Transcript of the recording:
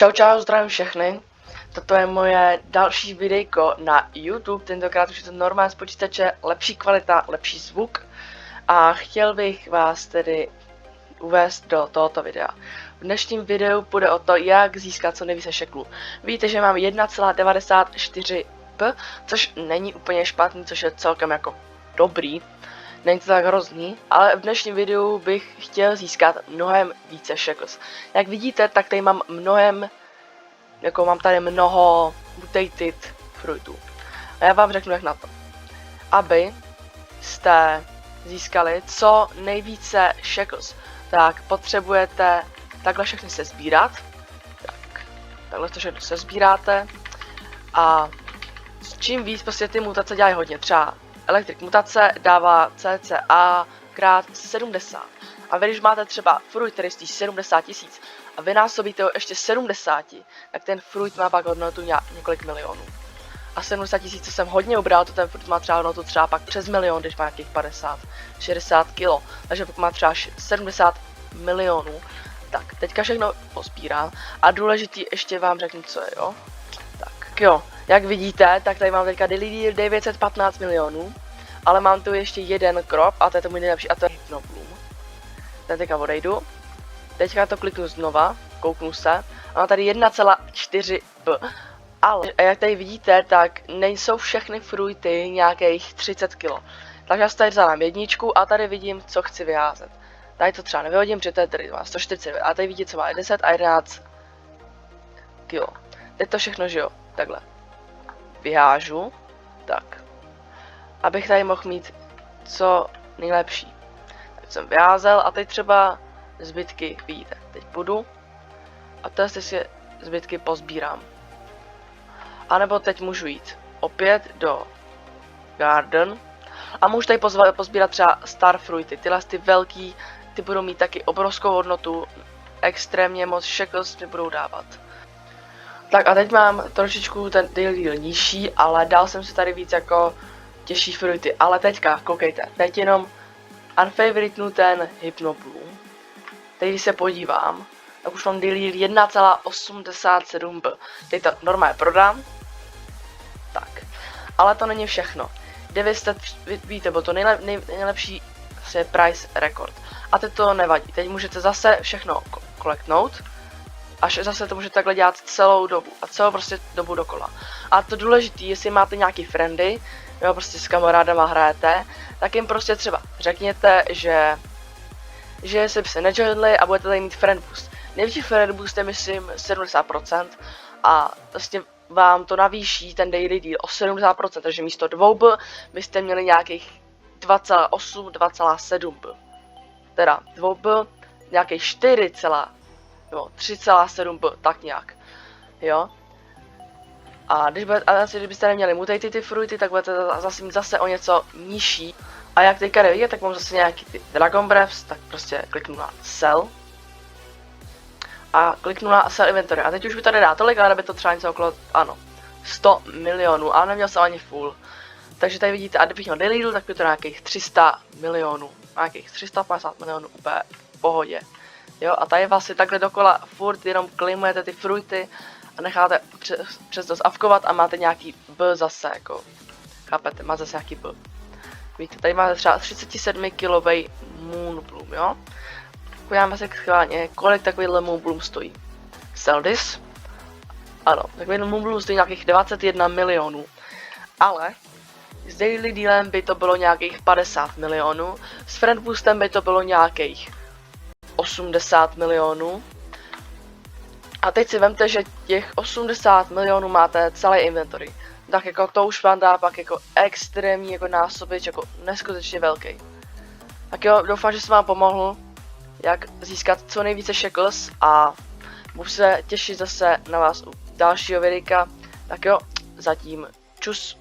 Čau čau, zdravím všechny. Toto je moje další videjko na YouTube, tentokrát už je to normálně z počítače, lepší kvalita, lepší zvuk. A chtěl bych vás tedy uvést do tohoto videa. V dnešním videu půjde o to, jak získat co nejvíce šeklů. Víte, že mám 1,94p, což není úplně špatný, což je celkem jako dobrý. Není to tak hrozný, ale v dnešním videu bych chtěl získat mnohem více shekels. Jak vidíte, tak tady mám mám tady mnoho mutated fruitů. A já vám řeknu jak na to. Aby jste získali co nejvíce shekels, tak potřebujete takhle všechny se sbírat. Takhle to všechno se sbíráte. A čím víc prostě ty mutace dělají hodně, třeba Electric mutace dává cca krát 70. A vy když máte třeba fruit, který stojí 70 000 a vynásobíte ho ještě 70, tak ten fruit má pak hodnotu několik milionů. A 70 000, co jsem hodně ubral, to ten fruit má třeba hodnotu třeba pak přes milion, když má nějakých 50-60 kg. Takže pak má třeba 70 milionů. Tak, teďka všechno pozbírám a důležitý ještě vám řeknu, co je, jo. Tak jo, jak vidíte, tak tady mám teďka Daily Deal 915 milionů, ale mám tu ještě jeden crop a to je to můj nejlepší a to je Hypnobloom. Ten teďka odejdu. Teďka to kliknu znova, kouknu se a mám tady 1,4p. Ale jak tady vidíte, tak nejsou všechny fruity nějakých 30 kg. Takže já si tady vzal jedničku a tady vidím, co chci vyházet. Tady to třeba nevyhodím, protože to je tady 140, a tady vidíte, co má 10 a 11 kg. Teď to všechno, že jo, takhle vyhážu, tak, abych tady mohl mít co nejlepší. Tak jsem vyházel a teď třeba zbytky vidíte. Teď půjdu a teď si zbytky pozbírám. A nebo teď můžu jít opět do Garden a můžu tady pozbírat třeba Starfruity. Tyhle ty velký, ty budou mít taky obrovskou hodnotu, extrémně moc shekels mi budou dávat. Tak a teď mám trošičku ten daily deal nižší, ale dal jsem si tady víc jako těžší fruity. Ale teďka, koukejte, teď jenom unfavoritenu ten Hypnobloom. Teď když se podívám, tak už mám daily deal 1,87p. Teď to normálně prodám. Tak, ale to není všechno. 900, víte, byl to nejlepší price record. A teď to nevadí, teď můžete zase všechno kolektnout. Až zase to můžete takhle dělat celou dobu a celou prostě dobu dokola. A to důležité, jestli máte nějaký friendy, jo, prostě s kamarádama hrajete, tak jim prostě třeba řekněte, že se byste nejoinli a budete tady mít friend boost. Největší friend boost je myslím 70% a vlastně vám to navýší ten daily deal o 70%, takže místo 2b byste měli nějakých 2,8, 2,7b. Teda 2b, nějakých 3,7b, tak nějak, jo. A kdybyste neměli mutated ty fruity, tak budete zase mít zase o něco nižší. A jak teďka nevidíte, tak mám zase nějaký ty Dragon Breaths, tak prostě kliknu na Sell. A kliknu na Sell Inventory. A teď už by tady dá tolik, ale by to třeba něco okolo, ano, 100 milionů, ale neměl jsem ani full. Takže tady vidíte, a kdybych měl daily deal, tak by to nějakých 300 milionů. Nějakých 350 milionů úplně v pohodě. Jo, a tady vlastně takhle dokola furt jenom claimujete ty fruity a necháte přes to zavkovat a máte nějaký B zase, jako, chápete, má zase nějaký B. Víte, tady máte třeba 37 kilovej Moonbloom, jo. Podíváme se schválně, kolik takovýhle Moonbloom stojí. Sell this. Ano, takovýhle Moonbloom stojí nějakých 21 milionů. Ale s daily dealem by to bylo nějakých 50 milionů, s friend boostem by to bylo nějakých 80 milionů. A teď si vemte, že těch 80 milionů máte celý inventory. Tak jako to už vám dá pak jako extrémní jako násobič, jako neskutečně velký. Tak jo, doufám, že jsem vám pomohl, jak získat co nejvíce shekels a budu se těšit zase na vás u dalšího videa. Tak jo, zatím čus.